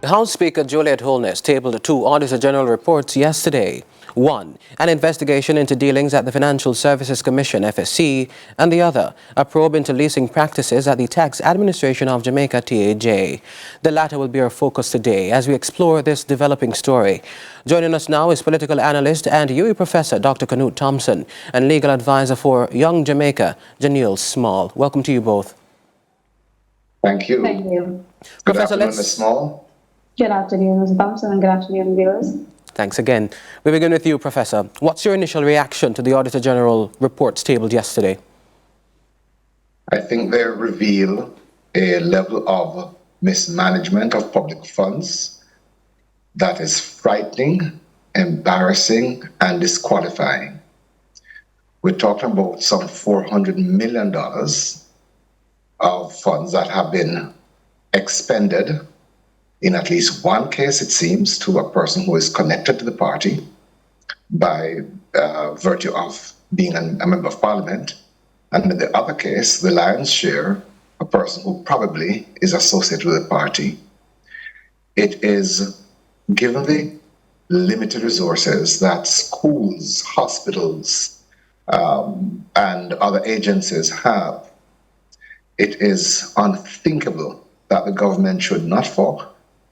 House Speaker Juliet Holness tabled two Auditor General reports yesterday. One, an investigation into dealings at the Financial Services Commission, FSC, and the other, a probe into leasing practices at the Tax Administration of Jamaica, TAJ. The latter will be our focus today as we explore this developing story. Joining us now is political analyst and UE professor Dr. Knut Thompson and legal advisor for Young Jamaica, Janelle Small. Welcome to you both. Thank you. Thank you. Good afternoon, Ms. Small. Good afternoon, Mr. Thompson, and good afternoon, viewers. Thanks again. We begin with you, Professor. What's your initial reaction to the Auditor General reports tabled yesterday? I think they reveal a level of mismanagement of public funds that is frightening, embarrassing, and disqualifying. We're talking about some $400 million of funds that have been expended in at least one case, it seems, to a person who is connected to the party by virtue of being a member of parliament. And in the other case, the lion's share, a person who probably is associated with the party. It is, given the limited resources that schools, hospitals, and other agencies have, it is unthinkable that the government should not for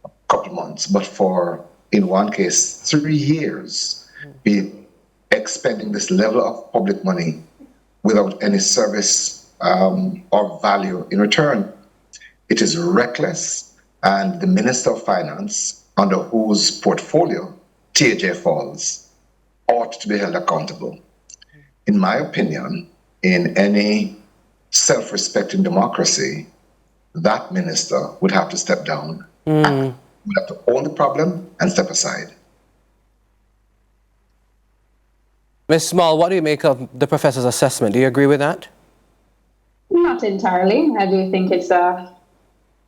a couple of months, but for, in one case, 3 years, be expending this level of public money without any service or value in return. It is reckless, and the Minister of Finance, under whose portfolio TAJ falls, ought to be held accountable. In my opinion, in any self-respecting democracy, that minister would have to step down and would have to own the problem and step aside. Ms. Small, what do you make of the professor's assessment? Do you agree with that? Not entirely. I do think it's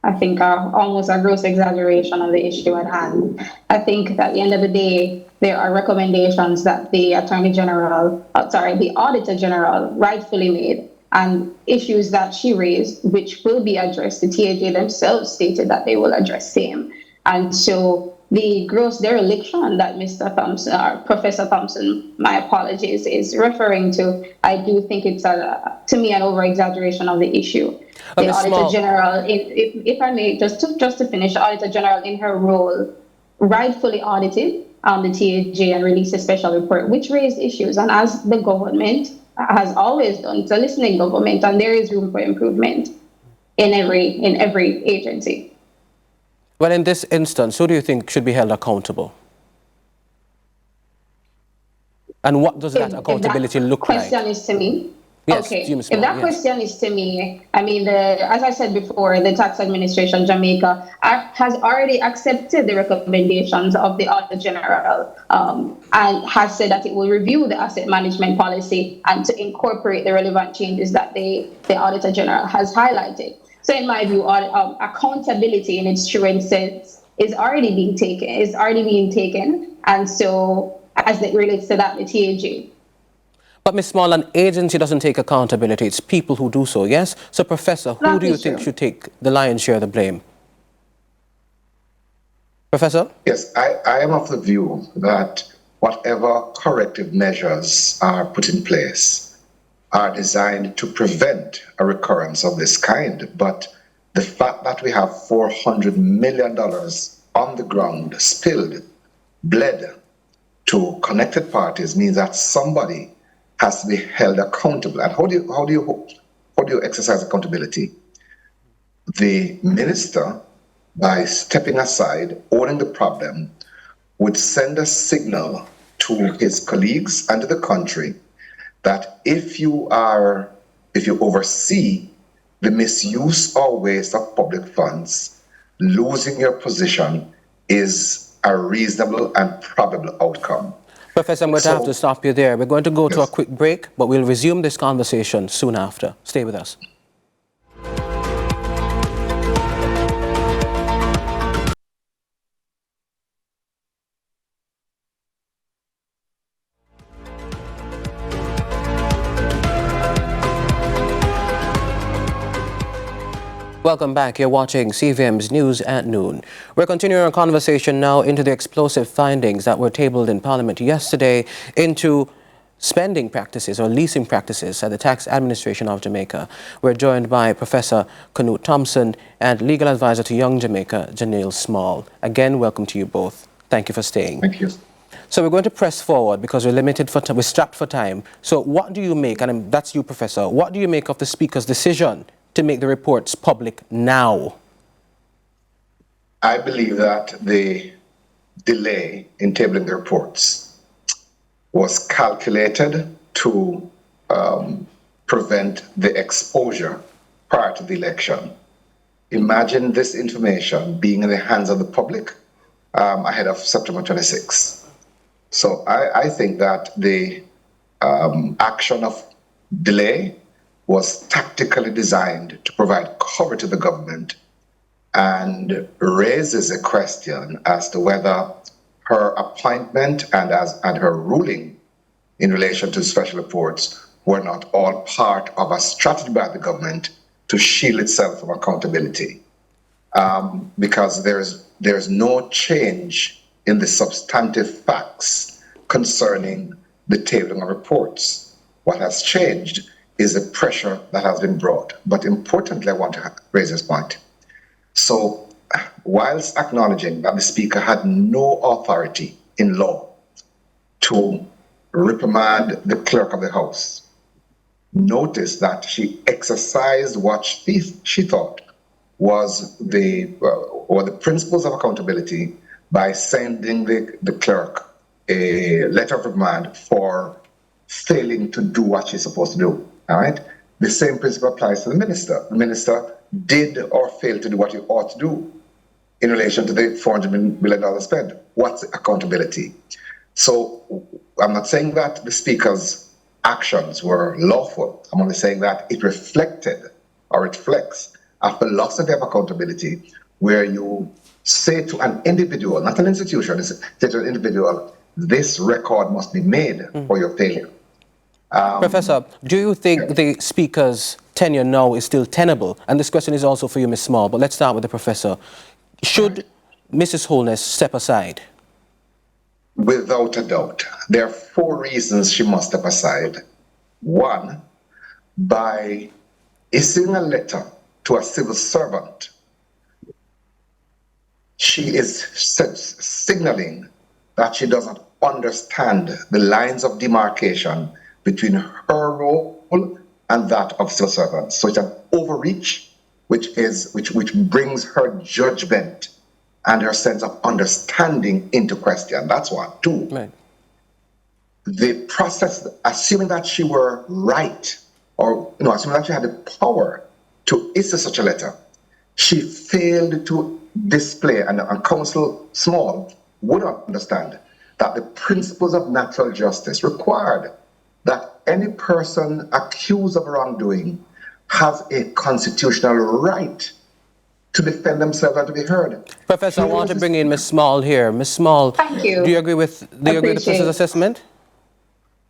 almost a gross exaggeration of the issue at hand. I think at the end of the day, there are recommendations that the the Auditor General rightfully made, and issues that she raised, which will be addressed. The TAJ themselves stated that they will address same. And so the gross dereliction that Mr. Thompson, or Professor Thompson, my apologies, is referring to, I do think it's, to me, an over-exaggeration of the issue. The Auditor General, if I may, just to finish, the Auditor General in her role rightfully audited the TAJ and released a special report, which raised issues. And as the government has always done, it's a listening government, and there is room for improvement in every agency. Well, in this instance, who do you think should be held accountable? And what does that accountability look like? Question is to me. Yes, okay. James If Small, that question is to me, I mean, as I said before, the Tax Administration Jamaica has already accepted the recommendations of the Auditor General and has said that it will review the asset management policy and to incorporate the relevant changes that the Auditor General has highlighted. So in my view, accountability in its truest sense is already being taken, and so as it relates to that, the TAJ. But Ms. Small, an agency doesn't take accountability, it's people who do so, yes? So Professor, who do you think should take the lion's share of the blame? Professor? Yes, I am of the view that whatever corrective measures are put in place are designed to prevent a recurrence of this kind. But the fact that we have $400 million on the ground, spilled, bled to connected parties, means that somebody has to be held accountable. And how do you exercise accountability? The minister, by stepping aside, owning the problem, would send a signal to his colleagues and to the country that if you oversee the misuse or waste of public funds, losing your position is a reasonable and probable outcome. Professor, I'm going to have to stop you there. We're going to go to a quick break, but we'll resume this conversation soon after. Stay with us. Welcome back. You're watching CVM's News at Noon. We're continuing our conversation now into the explosive findings that were tabled in Parliament yesterday into spending practices or leasing practices at the Tax Administration of Jamaica. We're joined by Professor Knut Thompson and legal advisor to Young Jamaica, Janelle Small. Again, welcome to you both. Thank you for staying. Thank you. So we're going to press forward because we're limited for we're strapped for time. So what do you make, and that's you, Professor, what do you make of the Speaker's decision to make the reports public now? I believe that the delay in tabling the reports was calculated to prevent the exposure prior to the election. Imagine this information being in the hands of the public ahead of September 26. So I think that the action of delay was tactically designed to provide cover to the government and raises a question as to whether her appointment and her ruling in relation to special reports were not all part of a strategy by the government to shield itself from accountability. Because there's no change in the substantive facts concerning the tabling of reports. What has changed is the pressure that has been brought. But importantly, I want to raise this point. So, whilst acknowledging that the Speaker had no authority in law to reprimand the Clerk of the House, notice that she exercised what she thought was the principles of accountability by sending the clerk a letter of reprimand for failing to do what she's supposed to do. All right? The same principle applies to the minister. The minister did or failed to do what he ought to do in relation to the $400 million spent. What's accountability? So I'm not saying that the Speaker's actions were lawful. I'm only saying that it reflected or it reflects a philosophy of accountability where you say to an individual, not an institution, say to an individual, this record must be made for your failure. Professor, do you think the Speaker's tenure now is still tenable? And this question is also for you, Ms. Small, but let's start with the Professor. Should Mrs. Holness step aside? Without a doubt. There are 4 reasons she must step aside. 1, by issuing a letter to a civil servant, she is signaling that she doesn't understand the lines of demarcation between her role and that of civil servants. So it's an overreach, which brings her judgment and her sense of understanding into question. That's 1. 2, right. The process, assuming that she were right, or assuming that she had the power to issue such a letter, she failed to display, and Counsel Small would understand that the principles of natural justice required that any person accused of wrongdoing has a constitutional right to defend themselves and to be heard. Professor, I want to bring in Ms. Small here. Ms. Small, Thank you. Do you agree with the Professor's assessment?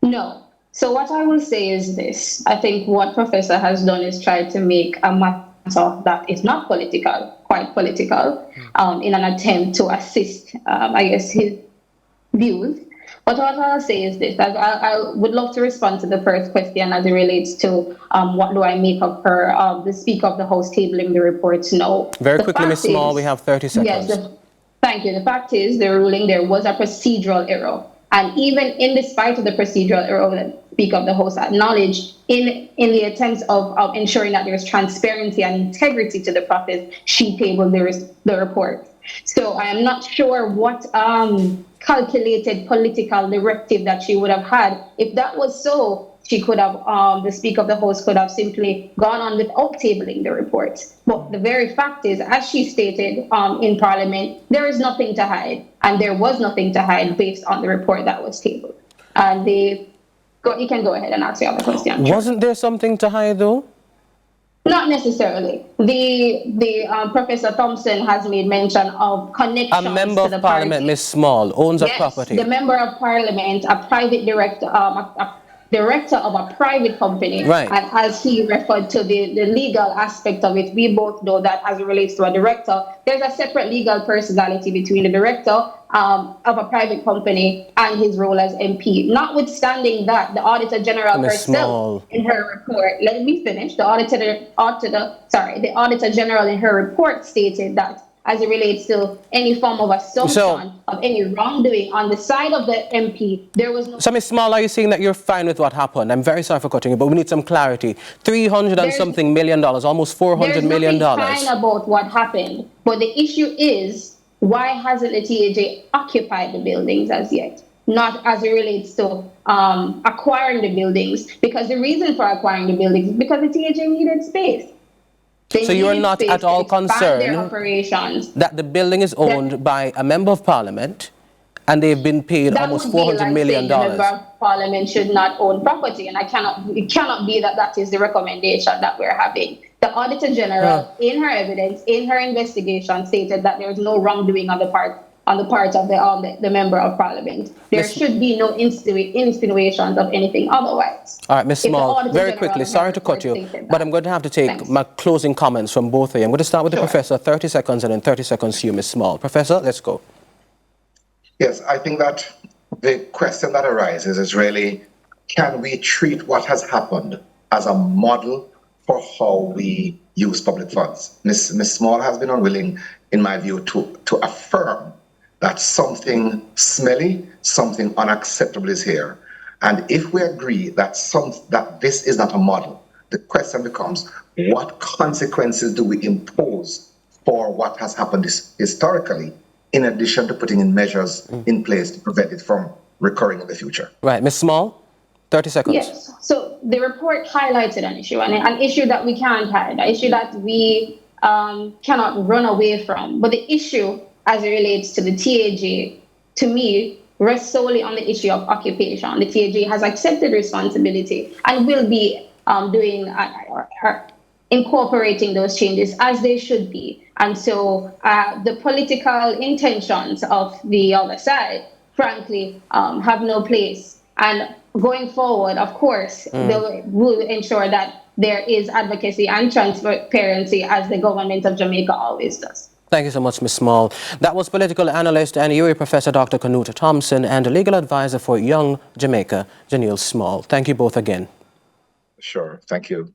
No. So what I will say is this. I think what Professor has done is try to make a matter that is not political, quite political, in an attempt to assist, his views. But what I'll say is this. I would love to respond to the first question as it relates to what do I make of her, the Speaker of the House tabling the reports. No. Very quickly, Ms. Small, we have 30 seconds. Yes, thank you. The fact is, the ruling there was a procedural error. And even in despite of the procedural error that Speaker of the House acknowledged, in the attempts of ensuring that there's transparency and integrity to the process, she tabled the report. So I am not sure what calculated political directive that she would have had. If that was so, she could have, the Speaker of the House could have simply gone on without tabling the report. But the very fact is, as she stated in Parliament, there is nothing to hide. And there was nothing to hide based on the report that was tabled. And you can go ahead and ask your other question. Wasn't there something to hide, though? Not necessarily. The Professor Thompson has made mention of connections to the A member of Parliament, Ms. Small, owns a property. The member of Parliament, a private director, director of a private company. Right. And as he referred to the legal aspect of it, we both know that as it relates to a director, there's a separate legal personality between the director of a private company and his role as MP. Notwithstanding that, the Auditor General Ms. herself, Small. in her report, let me finish, the Auditor General in her report stated that as it relates to any form of assumption of any wrongdoing on the side of the MP, there was no... So, Ms. Small, are you saying that you're fine with what happened? I'm very sorry for cutting you, but we need some clarity. $300 and something million, almost $400 million. There's nothing fine about what happened, but the issue is, why hasn't the TAJ occupied the buildings as yet? Not as it relates to acquiring the buildings, because the reason for acquiring the buildings is because the TAJ needed space. So you are not at all concerned that the building is owned by a member of parliament and they've been paid almost $400 million? The member of parliament should not own property, and it cannot be that is the recommendation that we're having. The Auditor General, in her evidence, in her investigation, stated that there is no wrongdoing on the part of the member of parliament. There should be no insinuations of anything otherwise. All right, Ms. Small, very quickly, sorry to cut you, but I'm going to have to take my closing comments from both of you. I'm going to start with the Professor, 30 seconds, and then 30 seconds to you, Ms. Small. Professor, let's go. Yes, I think that the question that arises is really, can we treat what has happened as a model for how we use public funds? Ms. Small has been unwilling, in my view, to affirm that something smelly, something unacceptable is here. And if we agree that this is not a model, the question becomes, what consequences do we impose for what has happened historically, in addition to putting in measures in place to prevent it from recurring in the future? Right, Ms. Small, 30 seconds. Yes, so the report highlighted an issue, and an issue that we can't hide, an issue that we cannot run away from. But the issue as it relates to the TAJ, to me, rests solely on the issue of occupation. The TAJ has accepted responsibility and will be incorporating those changes as they should be. And so the political intentions of the other side, frankly, have no place. And going forward, of course, they will ensure that there is advocacy and transparency, as the government of Jamaica always does. Thank you so much, Ms. Small. That was political analyst and UAE Professor Dr. Knut Thompson and legal advisor for Young Jamaica, Janelle Small. Thank you both again. Sure. Thank you.